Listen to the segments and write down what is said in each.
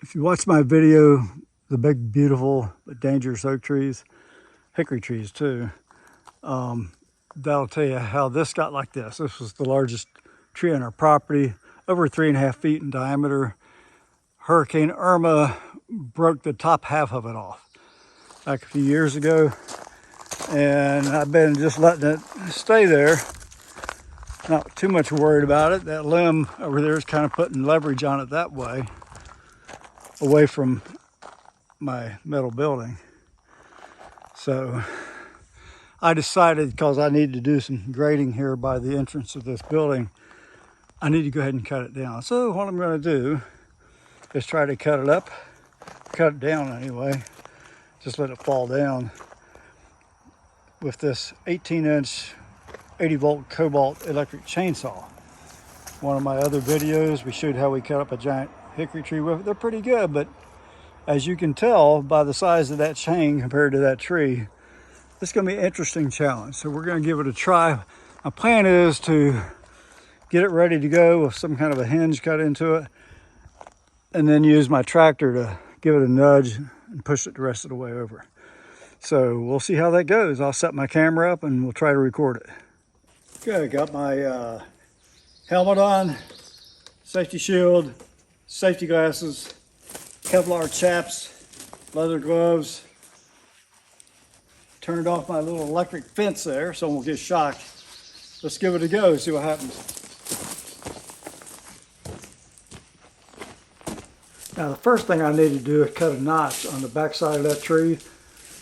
If you watch my video, the big, beautiful, but dangerous oak trees, hickory trees too, that'll tell you how this got like this. This was the largest tree on our property, over 3.5 feet in diameter. Hurricane Irma broke the top half of it off back a few years ago. And I've been just letting it stay there. Not too much worried about it. That limb over there is kind of putting leverage on it that way, away from my metal building. So I decided, because I need to do some grading here by the entrance of this building, I need to go ahead and cut it down. So what I'm going to do is try to cut it down anyway, just let it fall down with this 18-inch 80-volt Kobalt electric chainsaw. One of my other videos, we showed how we cut up a giant hickory tree with it. They're pretty good, but as you can tell by the size of that chain compared to that tree, it's going to be an interesting challenge. So we're going to give it a try. My plan is to get it ready to go with some kind of a hinge cut into it, and then use my tractor to give it a nudge and push it the rest of the way over. So we'll see how that goes. I'll set my camera up and we'll try to record it. Okay, got my helmet on, safety shield, safety glasses, Kevlar chaps, leather gloves. Turned off my little electric fence there so I won't get shocked. Let's give it a go, see what happens. Now the first thing I need to do is cut a notch on the back side of that tree.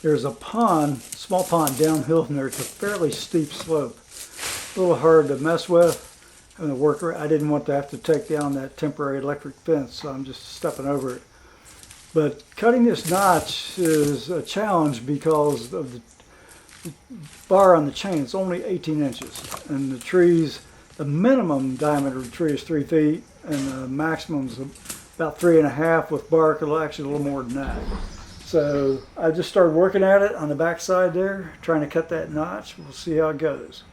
There's a pond, small pond downhill from there. It's a fairly steep slope. A little hard to mess with. And the worker, I didn't want to have to take down that temporary electric fence, so I'm just stepping over it. But cutting this notch is a challenge because of the bar on the chain. It's only 18 inches. And the trees, the minimum diameter of the tree is 3 feet, and the maximum is about 3.5 with bark, actually a little more than that. So I just started working at it on the back side there, trying to cut that notch. We'll see how it goes.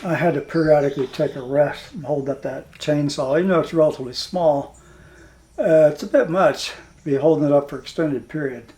I had to periodically take a rest and hold up that chainsaw. Even though it's relatively small, it's a bit much to be holding it up for an extended period.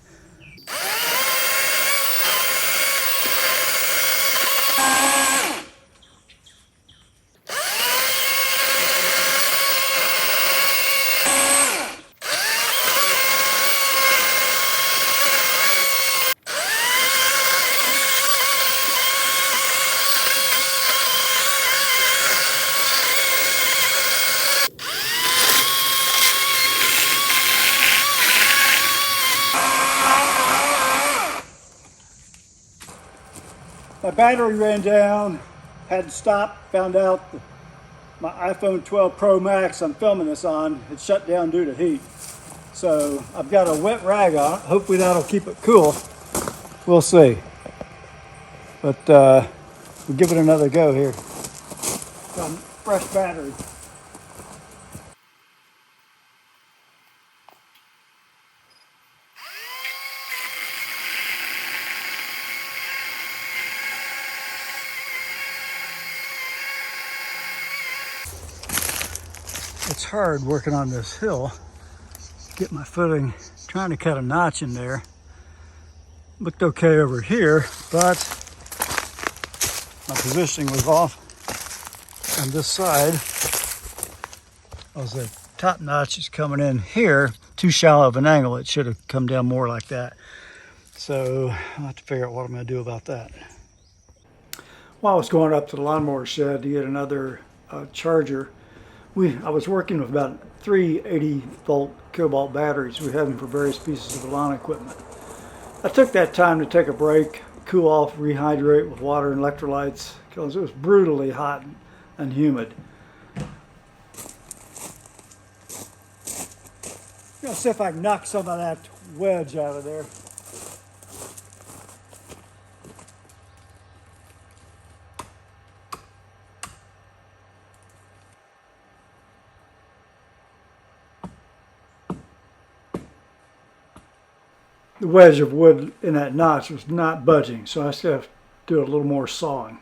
My battery ran down, had to stop, found out that my iPhone 12 Pro Max I'm filming this on had shut down due to heat. So I've got a wet rag on it. Hopefully that'll keep it cool. We'll see. But we'll give it another go here. Got a fresh battery. It's hard working on this hill, get my footing, trying to cut a notch in there. Looked okay over here, but my positioning was off on this side. As the top notch is coming in here, too shallow of an angle. It should have come down more like that. So I'll have to figure out what I'm going to do about that. While I was going up to the lawnmower shed to get another charger, I was working with about 3 80-volt Kobalt batteries. We had them for various pieces of lawn equipment. I took that time to take a break, cool off, rehydrate with water and electrolytes because it was brutally hot and humid. I'm going to see if I can knock some of that wedge out of there. the wedge of wood in that notch was not budging, so I still have to do a little more sawing.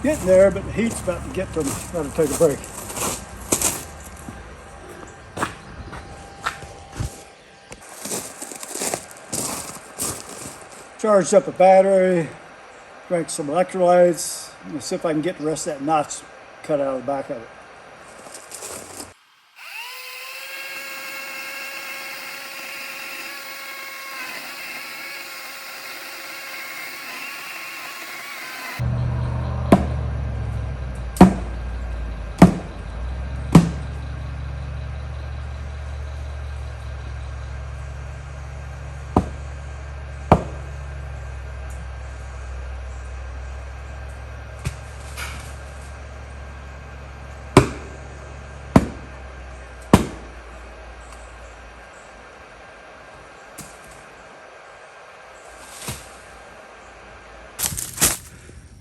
Getting there, but the heat's about to get to me. Got to take a break. Charged up a battery, drank some electrolytes. I'm gonna see if I can get the rest of that notch cut out of the back of it.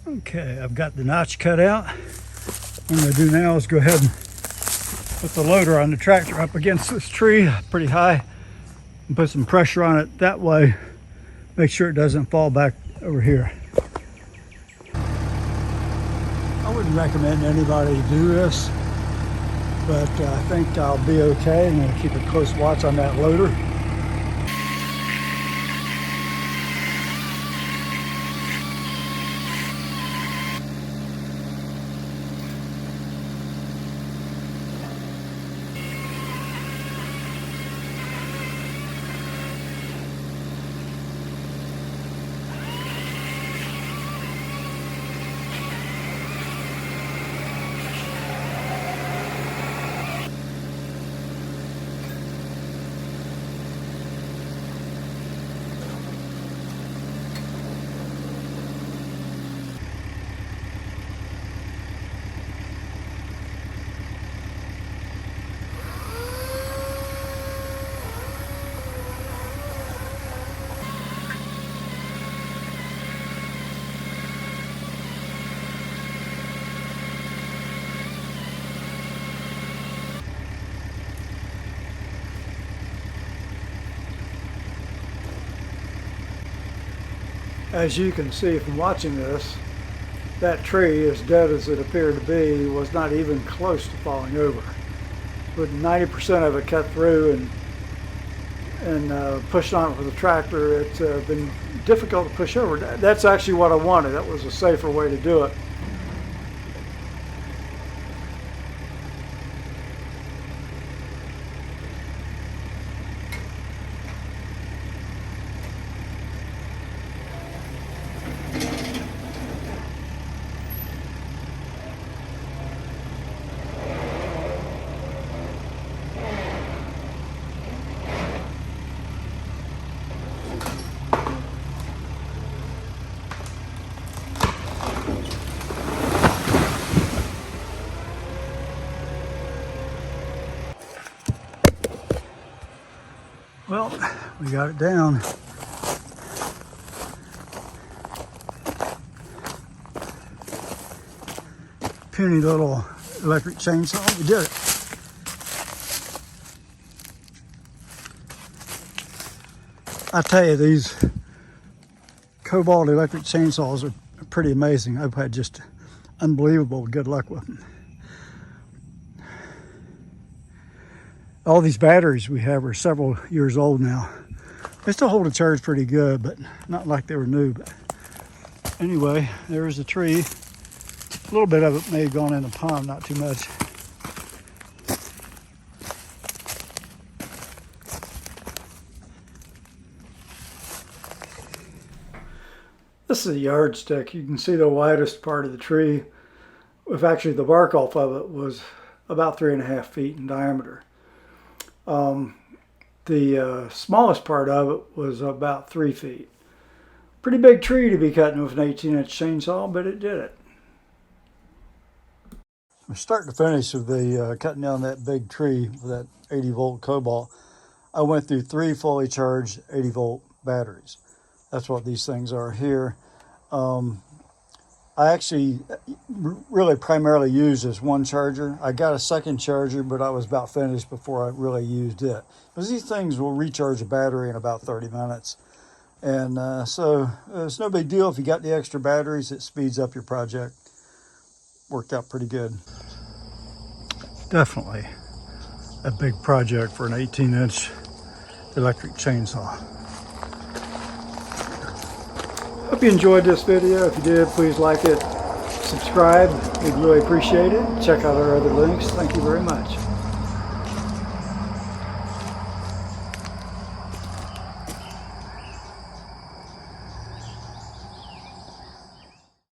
Okay, I've got the notch cut out. What I'm going to do now is go ahead and put the loader on the tractor up against this tree pretty high and put some pressure on it. That way, make sure it doesn't fall back over here. I wouldn't recommend anybody do this, but I think I'll be okay. I'm going to keep a close watch on that loader. As you can see from watching this, that tree, as dead as it appeared to be, was not even close to falling over. With 90% of it cut through and pushed on it with a tractor, it's been difficult to push over. That's actually what I wanted. That was a safer way to do it. Well, we got it down. Puny little electric chainsaw, we did it. I tell you, these Kobalt electric chainsaws are pretty amazing. I've had just unbelievable good luck with them. All these batteries we have are several years old now. They still hold a charge pretty good, but not like they were new. But anyway, there's a tree. A little bit of it may have gone in the pond, not too much. This is a yardstick. You can see the widest part of the tree. If actually the bark off of it was about 3.5 feet in diameter. The smallest part of it was about 3 feet. Pretty big tree to be cutting with an 18-inch chainsaw, but it did it. From start to finish of the cutting down that big tree with that 80-volt Kobalt, I went through 3 fully charged 80-volt batteries. That's what these things are here. I actually really primarily used this one charger. I got a second charger, but I was about finished before I really used it. Because these things will recharge a battery in about 30 minutes. And so it's no big deal if you got the extra batteries. It speeds up your project. Worked out pretty good. Definitely a big project for an 18-inch electric chainsaw. Hope you enjoyed this video. If you did, please like it, subscribe. We'd really appreciate it. Check out our other links. Thank you very much.